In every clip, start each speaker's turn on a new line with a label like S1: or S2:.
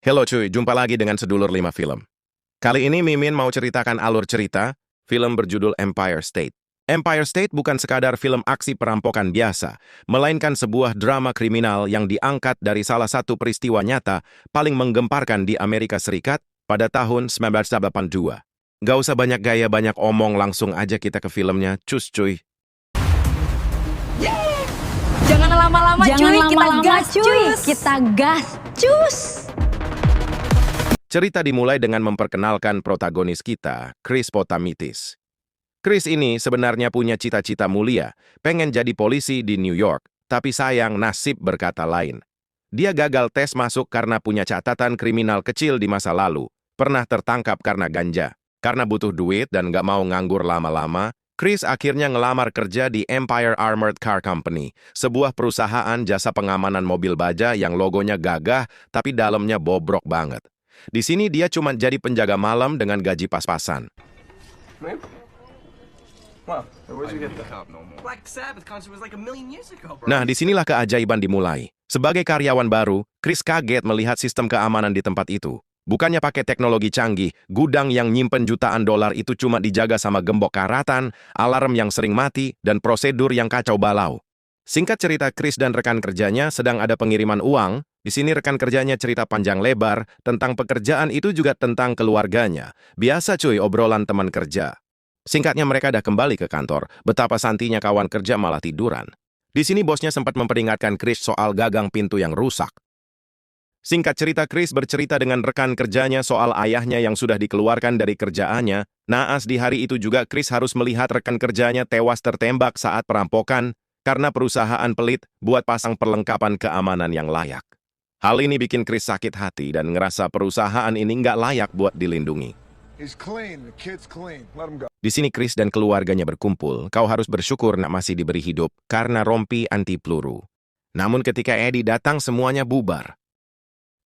S1: Halo cuy, jumpa lagi dengan Sedulur 5 Film. Kali ini Mimin mau ceritakan alur cerita film berjudul Empire State. Empire State bukan sekadar film aksi perampokan biasa, melainkan sebuah drama kriminal yang diangkat dari salah satu peristiwa nyata paling menggemparkan di Amerika Serikat pada tahun 1982. Gak usah banyak gaya, banyak omong, langsung aja kita ke filmnya, cus cuy.
S2: Jangan lama-lama
S3: Jangan
S2: cuy, kita
S3: lama-lama,
S2: gas
S3: cuy.
S2: cuy.
S3: Kita gas, cus.
S1: Cerita dimulai dengan memperkenalkan protagonis kita, Chris Potamitis. Chris ini sebenarnya punya cita-cita mulia, pengen jadi polisi di New York, tapi sayang nasib berkata lain. Dia gagal tes masuk karena punya catatan kriminal kecil di masa lalu, pernah tertangkap karena ganja. Karena butuh duit dan gak mau nganggur lama-lama, Chris akhirnya ngelamar kerja di Empire Armored Car Company, sebuah perusahaan jasa pengamanan mobil baja yang logonya gagah tapi dalamnya bobrok banget. Di sini dia cuma jadi penjaga malam dengan gaji pas-pasan. Nah, disinilah keajaiban dimulai. Sebagai karyawan baru, Chris kaget melihat sistem keamanan di tempat itu. Bukannya pakai teknologi canggih, gudang yang nyimpen jutaan dolar itu cuma dijaga sama gembok karatan, alarm yang sering mati, dan prosedur yang kacau balau. Singkat cerita, Chris dan rekan kerjanya sedang ada pengiriman uang. Di sini rekan kerjanya cerita panjang lebar tentang pekerjaan itu juga tentang keluarganya. Biasa cuy, obrolan teman kerja. Singkatnya mereka dah kembali ke kantor, betapa santinya kawan kerja malah tiduran. Di sini bosnya sempat memperingatkan Chris soal gagang pintu yang rusak. Singkat cerita, Chris bercerita dengan rekan kerjanya soal ayahnya yang sudah dikeluarkan dari kerjaannya. Naas di hari itu juga Chris harus melihat rekan kerjanya tewas tertembak saat perampokan karena perusahaan pelit buat pasang perlengkapan keamanan yang layak. Hal ini bikin Chris sakit hati dan ngerasa perusahaan ini nggak layak buat dilindungi. Di sini Chris dan keluarganya berkumpul. Kau harus bersyukur nak masih diberi hidup karena rompi anti peluru. Namun ketika Eddie datang semuanya bubar.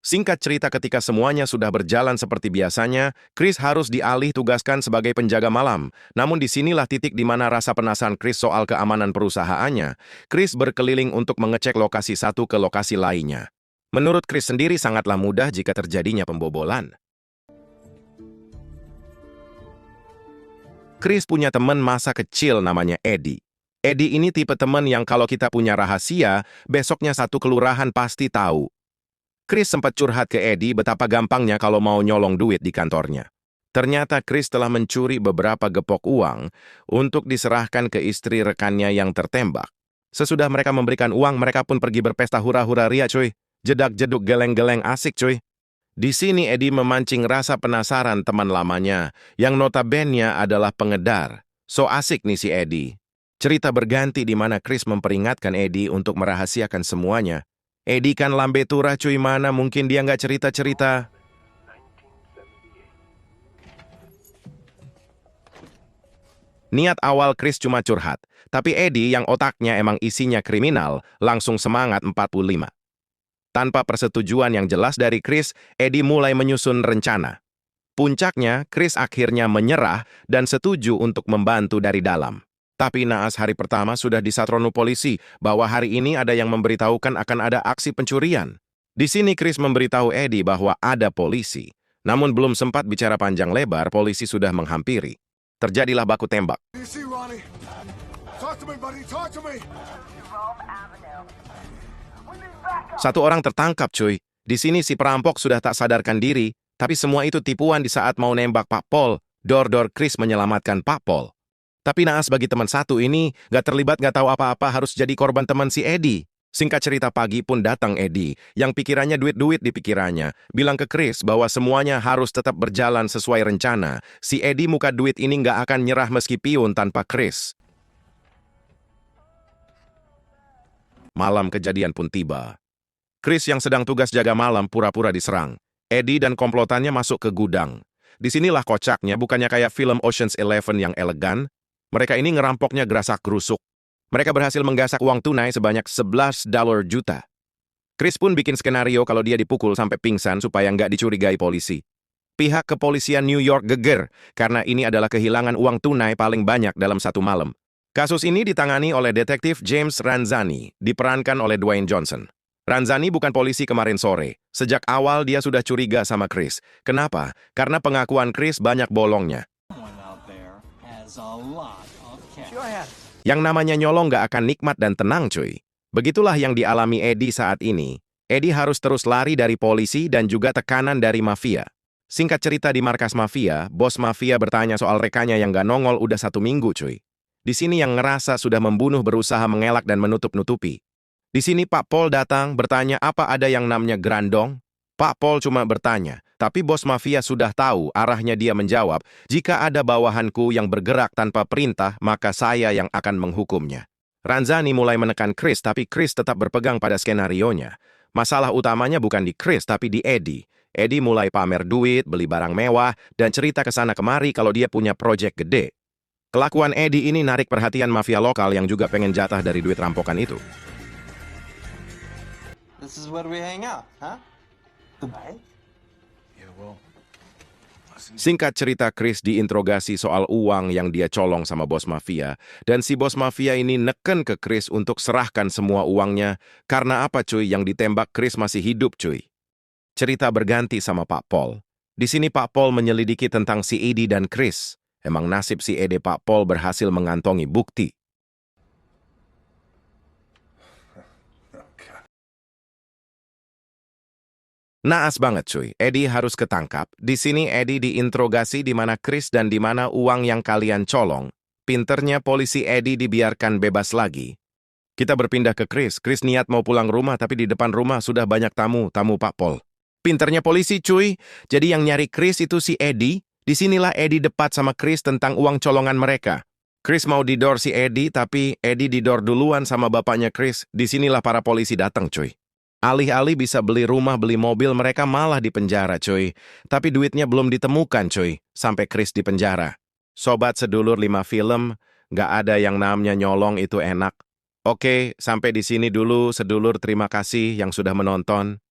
S1: Singkat cerita, ketika semuanya sudah berjalan seperti biasanya, Chris harus dialih tugaskan sebagai penjaga malam. Namun disinilah titik di mana rasa penasaran Chris soal keamanan perusahaannya. Chris berkeliling untuk mengecek lokasi satu ke lokasi lainnya. Menurut Chris sendiri sangatlah mudah jika terjadinya pembobolan. Chris punya teman masa kecil namanya Eddie. Eddie ini tipe teman yang kalau kita punya rahasia, besoknya satu kelurahan pasti tahu. Chris sempat curhat ke Eddie betapa gampangnya kalau mau nyolong duit di kantornya. Ternyata Chris telah mencuri beberapa gepok uang untuk diserahkan ke istri rekannya yang tertembak. Sesudah mereka memberikan uang, mereka pun pergi berpesta hura-hura ria cuy. Jedak-jeduk geleng-geleng asik cuy. Di sini Eddie memancing rasa penasaran teman lamanya, yang notabene adalah pengedar. So asik nih si Eddie. Cerita berganti di mana Chris memperingatkan Eddie untuk merahasiakan semuanya. Eddie kan lambe tura cuy, mana mungkin dia nggak cerita-cerita. Niat awal Chris cuma curhat, tapi Eddie yang otaknya emang isinya kriminal, langsung semangat 45. Tanpa persetujuan yang jelas dari Chris, Eddie mulai menyusun rencana. Puncaknya, Chris akhirnya menyerah dan setuju untuk membantu dari dalam. Tapi naas hari pertama sudah disatronu polisi bahwa hari ini ada yang memberitahukan akan ada aksi pencurian. Di sini Chris memberitahu Eddie bahwa ada polisi. Namun belum sempat bicara panjang lebar, polisi sudah menghampiri. Terjadilah baku tembak. Satu orang tertangkap cuy. Di sini si perampok sudah tak sadarkan diri, tapi semua itu tipuan di saat mau nembak Pak Paul. Dor-dor Chris menyelamatkan Pak Paul. Tapi naas bagi teman satu ini, gak terlibat, gak tahu apa-apa, harus jadi korban teman si Eddie. Singkat cerita, pagi pun datang Eddie, yang pikirannya duit-duit di pikirannya. Bilang ke Chris bahwa semuanya harus tetap berjalan sesuai rencana. Si Eddie muka duit ini gak akan nyerah meski piun tanpa Chris. Malam kejadian pun tiba. Chris yang sedang tugas jaga malam pura-pura diserang. Eddie dan komplotannya masuk ke gudang. Disinilah kocaknya, bukannya kayak film Ocean's 11 yang elegan. Mereka ini ngerampoknya gerasak-gerusuk. Mereka berhasil menggasak uang tunai sebanyak $11 juta. Chris pun bikin skenario kalau dia dipukul sampai pingsan supaya nggak dicurigai polisi. Pihak kepolisian New York geger karena ini adalah kehilangan uang tunai paling banyak dalam satu malam. Kasus ini ditangani oleh detektif James Ranzani, diperankan oleh Dwayne Johnson. Ranzani bukan polisi kemarin sore. Sejak awal dia sudah curiga sama Chris. Kenapa? Karena pengakuan Chris banyak bolongnya. Yang namanya nyolong gak akan nikmat dan tenang, cuy. Begitulah yang dialami Eddie saat ini. Eddie harus terus lari dari polisi dan juga tekanan dari mafia. Singkat cerita di markas mafia, bos mafia bertanya soal rekannya yang gak nongol udah 1 minggu, cuy. Di sini yang ngerasa sudah membunuh berusaha mengelak dan menutup-nutupi. Di sini Pak Pol datang bertanya apa ada yang namanya Grandong. Pak Pol cuma bertanya, tapi bos mafia sudah tahu arahnya dia menjawab, jika ada bawahanku yang bergerak tanpa perintah, maka saya yang akan menghukumnya. Ranzani mulai menekan Chris, tapi Chris tetap berpegang pada skenarionya. Masalah utamanya bukan di Chris, tapi di Eddie. Eddie mulai pamer duit, beli barang mewah, dan cerita ke sana kemari kalau dia punya proyek gede. Kelakuan Eddie ini narik perhatian mafia lokal yang juga pengen jatah dari duit rampokan itu.
S4: This is where we hang out, huh? Dubai?
S1: Singkat cerita, Chris diinterogasi soal uang yang dia colong sama bos mafia, dan si bos mafia ini neken ke Chris untuk serahkan semua uangnya. Karena apa, cuy? Yang ditembak Chris masih hidup, cuy. Cerita berganti sama Pak Pol. Di sini Pak Pol menyelidiki tentang si Eddie dan Chris. Emang nasib si Ede Pak Pol berhasil mengantongi bukti. Naas banget, cuy. Eddie harus ketangkap. Di sini Eddie diinterogasi di mana Chris dan di mana uang yang kalian colong. Pinternya polisi Eddie dibiarkan bebas lagi. Kita berpindah ke Chris. Chris niat mau pulang rumah, tapi di depan rumah sudah banyak tamu Pak Pol. Pinternya polisi, cuy. Jadi yang nyari Chris itu si Eddie. Disinilah Eddie debat sama Chris tentang uang colongan mereka. Chris mau didor si Eddie, tapi Eddie didor duluan sama bapaknya Chris. Disinilah para polisi datang, cuy. Alih-alih bisa beli rumah, beli mobil, mereka malah dipenjara, cuy. Tapi duitnya belum ditemukan, cuy. Sampai Chris dipenjara. Sobat sedulur 5 film, nggak ada yang namanya nyolong itu enak. Oke, sampai di sini dulu, sedulur. Terima kasih yang sudah menonton.